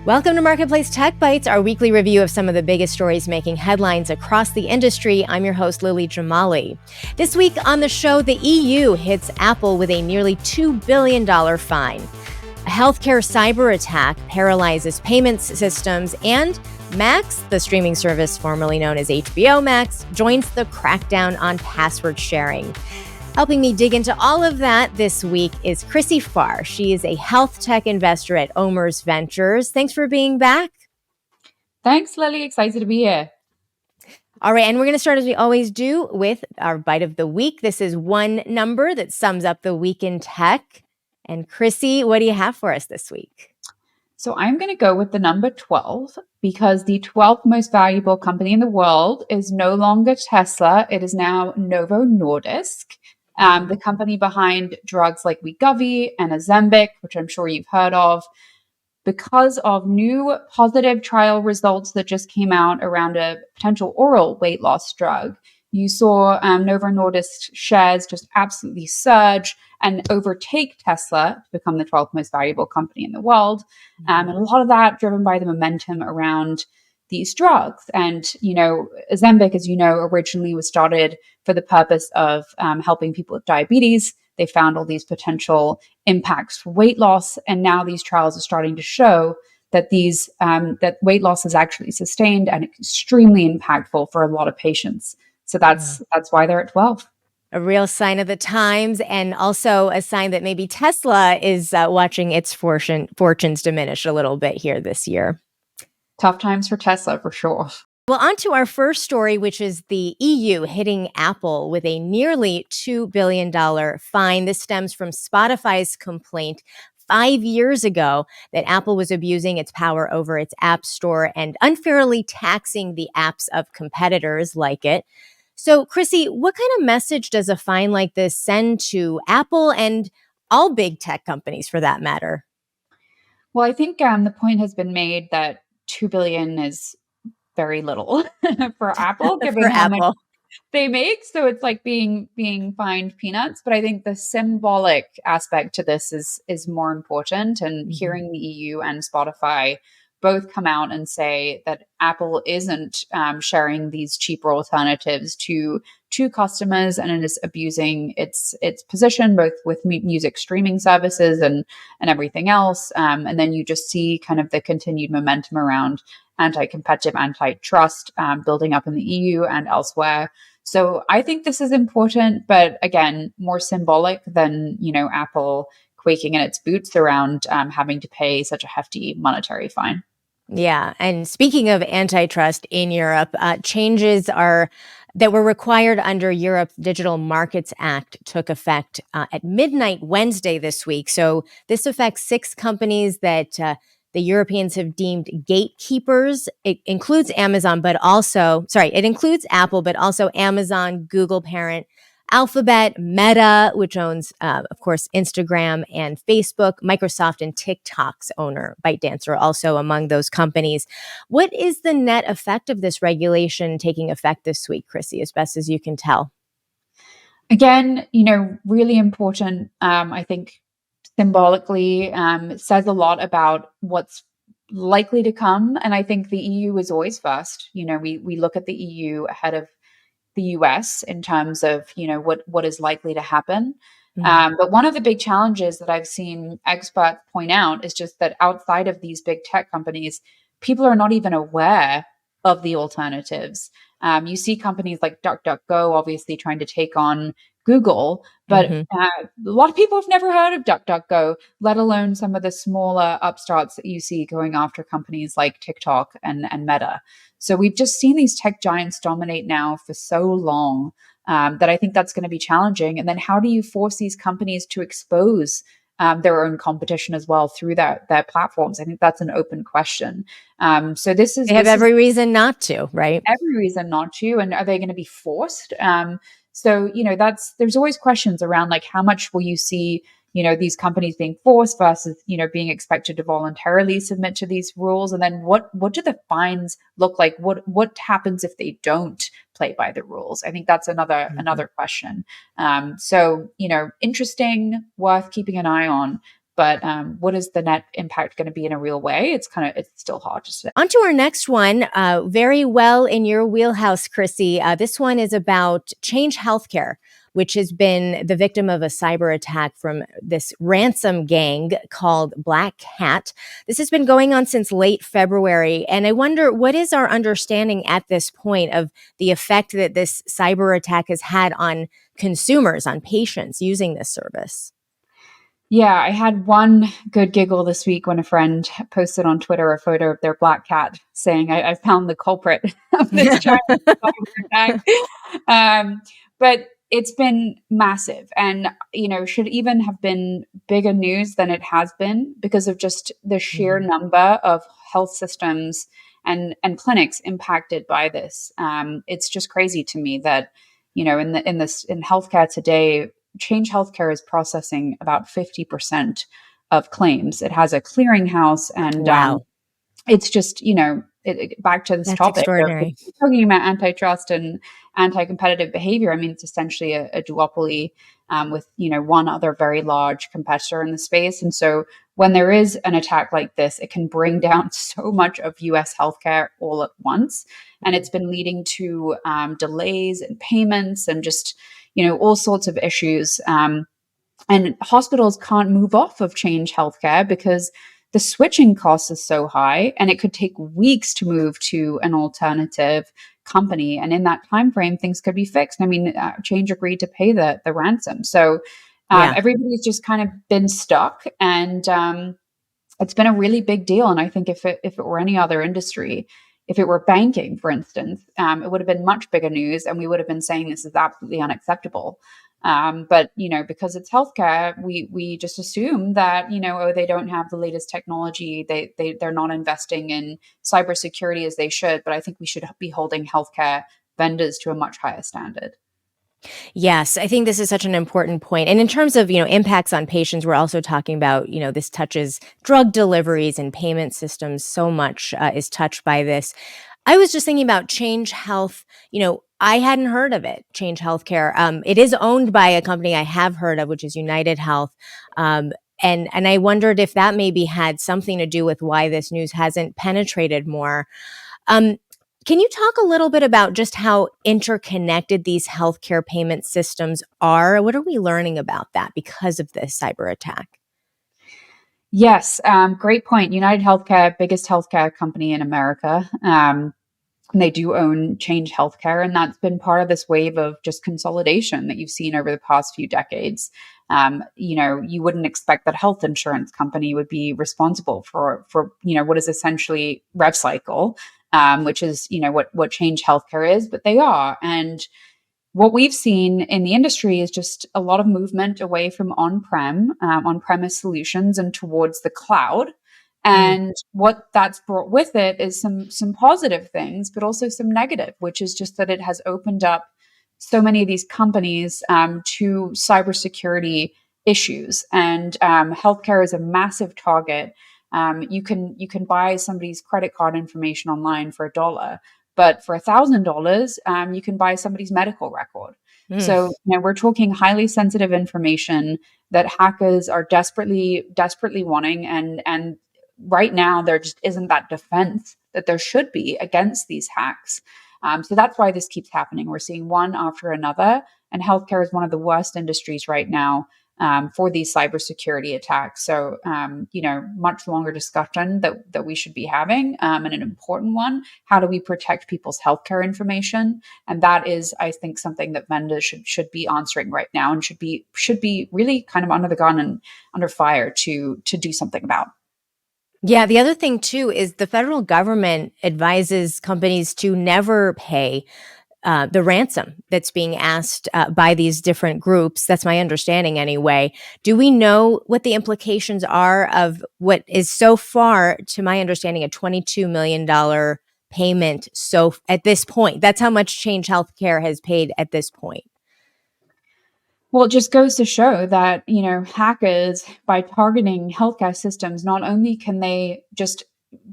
Welcome to Marketplace Tech Bytes, our weekly review of some of the biggest stories making headlines across the industry. I'm your host, Lily Jamali. This week on the show, the EU hits Apple with a nearly $2 billion fine. A healthcare cyber attack paralyzes payments systems, and Max, the streaming service formerly known as HBO Max, joins the crackdown on password sharing. Helping me dig into all of that this week is Chrissy Farr. She is a health tech investor at OMERS Ventures. Thanks for being back. Thanks, Lily. Excited to be here. All right, and we're going to start, as we always do, with our bite of the week. This is one number that sums up the week in tech. And Chrissy, what do you have for us this week? So I'm going to go with the number 12 because the 12th most valuable company in the world is no longer Tesla. It is now Novo Nordisk. The company behind drugs like Wegovy and Ozempic, which I'm sure you've heard of, because of new positive trial results that just came out around a potential oral weight loss drug. You saw Novo Nordisk shares just absolutely surge and overtake Tesla to become the 12th most valuable company in the world. And a lot of that driven by the momentum around these drugs. And, Ozempic, as you know, originally was started for the purpose of helping people with diabetes. They found all these potential impacts for weight loss. And now these trials are starting to show that that weight loss is actually sustained and extremely impactful for a lot of patients. So that's why they're at 12. A real sign of the times, and also a sign that maybe Tesla is watching its fortunes diminish a little bit here this year. Tough times for Tesla, for sure. Well, on to our first story, which is the EU hitting Apple with a nearly $2 billion fine. This stems from Spotify's complaint 5 years ago that Apple was abusing its power over its app store and unfairly taxing the apps of competitors like it. So, Chrissy, what kind of message does a fine like this send to Apple and all big tech companies for that matter? Well, I think the point has been made that $2 billion is very little for Apple, given For how Apple. much they make. So it's like being fined peanuts. But I think the symbolic aspect to this is more important. And hearing the EU and Spotify both come out and say that Apple isn't sharing these cheaper alternatives to customers, and it is abusing its position both with music streaming services and everything else. And then you just see kind of the continued momentum around anti-competitive, antitrust building up in the EU and elsewhere. So I think this is important, but again, more symbolic than Apple quaking in its boots around having to pay such a hefty monetary fine. Yeah. And speaking of antitrust in Europe, changes that were required under Europe's Digital Markets Act took effect at midnight Wednesday this week. So this affects 6 companies that the Europeans have deemed gatekeepers. It includes Amazon, it includes Apple, but also Amazon, Google parent, Alphabet, Meta, which owns, of course, Instagram and Facebook, Microsoft, and TikTok's owner, ByteDance, are also among those companies. What is the net effect of this regulation taking effect this week, Chrissy, as best as you can tell? Again, really important. I think symbolically, it says a lot about what's likely to come. And I think the EU is always first. We look at the EU ahead of the US in terms of, what is likely to happen. But one of the big challenges that I've seen experts point out is just that outside of these big tech companies, people are not even aware of the alternatives. You see companies like DuckDuckGo obviously trying to take on Google, but a lot of people have never heard of DuckDuckGo, let alone some of the smaller upstarts that you see going after companies like TikTok and Meta. So we've just seen these tech giants dominate now for so long that I think that's going to be challenging. And then how do you force these companies to expose their own competition as well through their platforms? I think that's an open question. So they have every reason not to, right? Every reason not to. And are they going to be forced? So, there's always questions around like how much will you see these companies being forced versus, being expected to voluntarily submit to these rules. And then what do the fines look like? What happens if they don't play by the rules? I think that's another question. So, interesting, worth keeping an eye on. But what is the net impact going to be in a real way? It's still hard to say. On to our next one, very well in your wheelhouse, Chrissy. This one is about Change Healthcare, which has been the victim of a cyber attack from this ransom gang called BlackCat. This has been going on since late February. And I wonder, what is our understanding at this point of the effect that this cyber attack has had on consumers, on patients using this service? Yeah, I had one good giggle this week when a friend posted on Twitter a photo of their black cat saying, I found the culprit of this giant cyber attack. But it's been massive and, should even have been bigger news than it has been because of just the sheer number of health systems and clinics impacted by this. It's just crazy to me that, in healthcare today, Change Healthcare is processing about 50% of claims. It has a clearinghouse, and Wow. it's just, back to this That's topic extraordinary. of talking about antitrust and anti-competitive behavior. I mean, it's essentially a duopoly with, one other very large competitor in the space. And so when there is an attack like this, it can bring down so much of US healthcare all at once. And it's been leading to delays in payments and just, all sorts of issues. And hospitals can't move off of Change Healthcare because the switching cost is so high, and it could take weeks to move to an alternative company. And in that time frame, things could be fixed. I mean, Change agreed to pay the ransom, so everybody's just kind of been stuck, and it's been a really big deal. And I think if it were any other industry, if it were banking, for instance, it would have been much bigger news, and we would have been saying this is absolutely unacceptable. But because it's healthcare, we just assume that they don't have the latest technology. They're not investing in cybersecurity as they should. But I think we should be holding healthcare vendors to a much higher standard. Yes, I think this is such an important point. And in terms of, impacts on patients, we're also talking about, this touches drug deliveries and payment systems. So much is touched by this. I was just thinking about Change Health. I hadn't heard of it, Change Healthcare. It is owned by a company I have heard of, which is United Health. And I wondered if that maybe had something to do with why this news hasn't penetrated more. Can you talk a little bit about just how interconnected these healthcare payment systems are? What are we learning about that because of this cyber attack? Yes, great point. United Healthcare, biggest healthcare company in America. They do own Change Healthcare, and that's been part of this wave of just consolidation that you've seen over the past few decades. You wouldn't expect that health insurance company would be responsible for what is essentially RevCycle, which is what Change Healthcare is, but they are. And what we've seen in the industry is just a lot of movement away from on-premise solutions and towards the cloud. And what that's brought with it is some positive things, but also some negative, which is just that it has opened up so many of these companies to cybersecurity issues. And healthcare is a massive target. You can buy somebody's credit card information online for $1, but for $1,000, you can buy somebody's medical record. So we're talking highly sensitive information that hackers are desperately wanting, and right now there just isn't that defense that there should be against these hacks. So that's why this keeps happening. We're seeing one after another, and healthcare is one of the worst industries right now for these cybersecurity attacks. So, much longer discussion that we should be having, and an important one. How do we protect people's healthcare information? And that is, I think, something that vendors should be answering right now, and should be really kind of under the gun and under fire to do something about. Yeah, the other thing too is the federal government advises companies to never pay the ransom that's being asked by these different groups. That's my understanding anyway. Do we know what the implications are of what is so far, to my understanding, a $22 million payment? So at this point, that's how much Change Healthcare has paid at this point. Well, it just goes to show that, hackers, by targeting healthcare systems, not only can they just,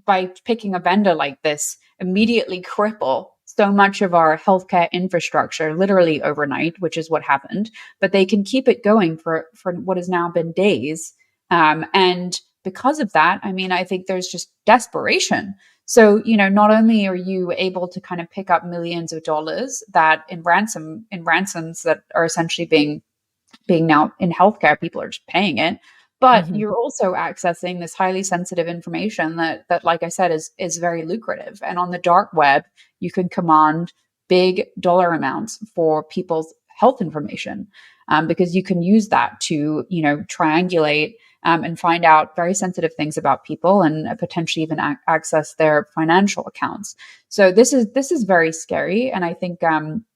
by picking a vendor like this, immediately cripple so much of our healthcare infrastructure literally overnight, which is what happened, but they can keep it going for what has now been days. And because of that, I mean, I think there's just desperation. So, not only are you able to kind of pick up millions of dollars that in ransoms that are essentially being now in healthcare, people are just paying it. But Mhm. you're also accessing this highly sensitive information that, like I said, is very lucrative. And on the dark web, you can command big dollar amounts for people's health information, because you can use that to, triangulate, and find out very sensitive things about people, and potentially even access their financial accounts. So this is very scary. And I think,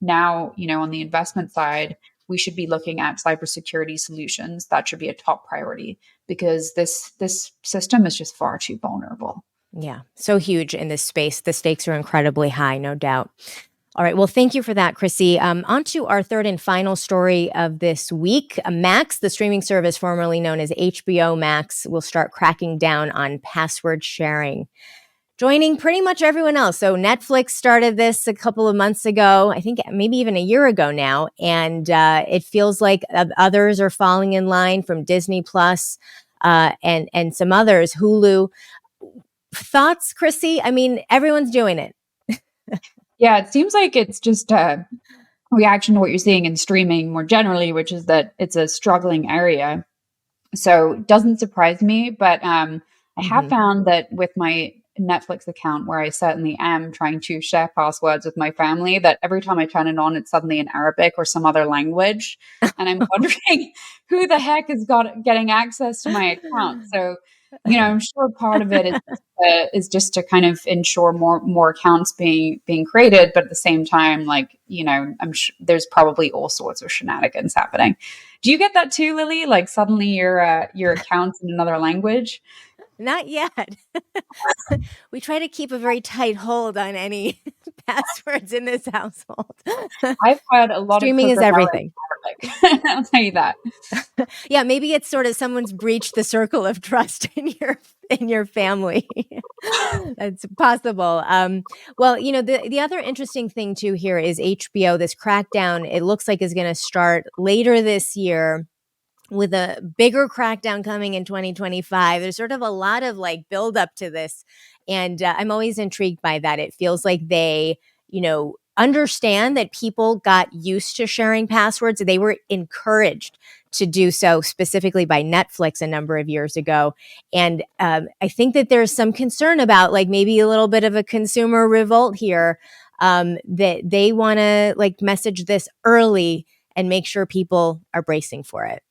now, on the investment side, we should be looking at cybersecurity solutions. That should be a top priority, because this system is just far too vulnerable. Yeah, so huge in this space. The stakes are incredibly high, no doubt. All right. Well, thank you for that, Chrissy. On to our third and final story of this week. Max, the streaming service formerly known as HBO Max, will start cracking down on password sharing, joining pretty much everyone else. So Netflix started this a couple of months ago, I think maybe even a year ago now. And it feels like others are falling in line, from Disney Plus, and some others, Hulu. Thoughts, Chrissy? I mean, everyone's doing it. Yeah, it seems like it's just a reaction to what you're seeing in streaming more generally, which is that it's a struggling area. So it doesn't surprise me, but I have Mhm. found that with my Netflix account, where I certainly am trying to share passwords with my family, that every time I turn it on, it's suddenly in Arabic or some other language, and I'm wondering who the heck is getting access to my account. So, I'm sure part of it is just to kind of ensure more accounts being created, but at the same time, like, I'm sure there's probably all sorts of shenanigans happening. Do you get that too, Lily? Like suddenly your account's in another language? Not yet. We try to keep a very tight hold on any passwords in this household. I've heard a lot of Streaming is Cocomelon everything. in Arabic. I'll tell you that. Yeah, maybe it's sort of someone's breached the circle of trust in your family. That's possible. Well, the other interesting thing too here is HBO. This crackdown, it looks like, is going to start later this year, with a bigger crackdown coming in 2025. There's sort of a lot of like build up to this. And I'm always intrigued by that. It feels like they, understand that people got used to sharing passwords. They were encouraged to do so, specifically by Netflix a number of years ago. And I think that there's some concern about like maybe a little bit of a consumer revolt here, that they want to like message this early and make sure people are bracing for it.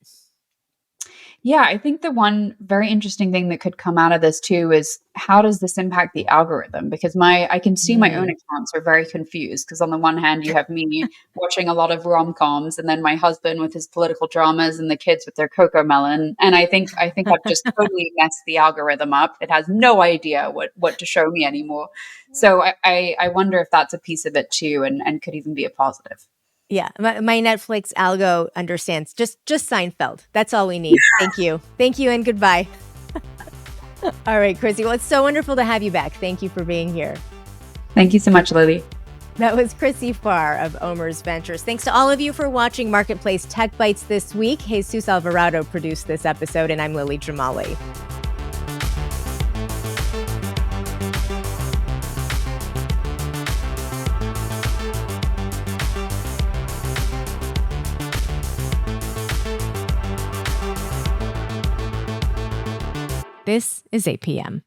Yeah, I think the one very interesting thing that could come out of this too is how does this impact the algorithm? Because I can see my own Mm. accounts are very confused, because on the one hand you have me watching a lot of rom-coms, and then my husband with his political dramas, and the kids with their cocoa melon. And I think I've just totally messed the algorithm up. It has no idea what to show me anymore. So I wonder if that's a piece of it too, and could even be a positive. Yeah, my Netflix algo understands just Seinfeld. That's all we need. Thank you, and goodbye. All right, Chrissy. Well, it's so wonderful to have you back. Thank you for being here. Thank you so much, Lily. That was Chrissy Farr of OMERS Ventures. Thanks to all of you for watching Marketplace Tech Bytes this week. Jesus Alvarado produced this episode, and I'm Lily Jamali. This is 8 p.m.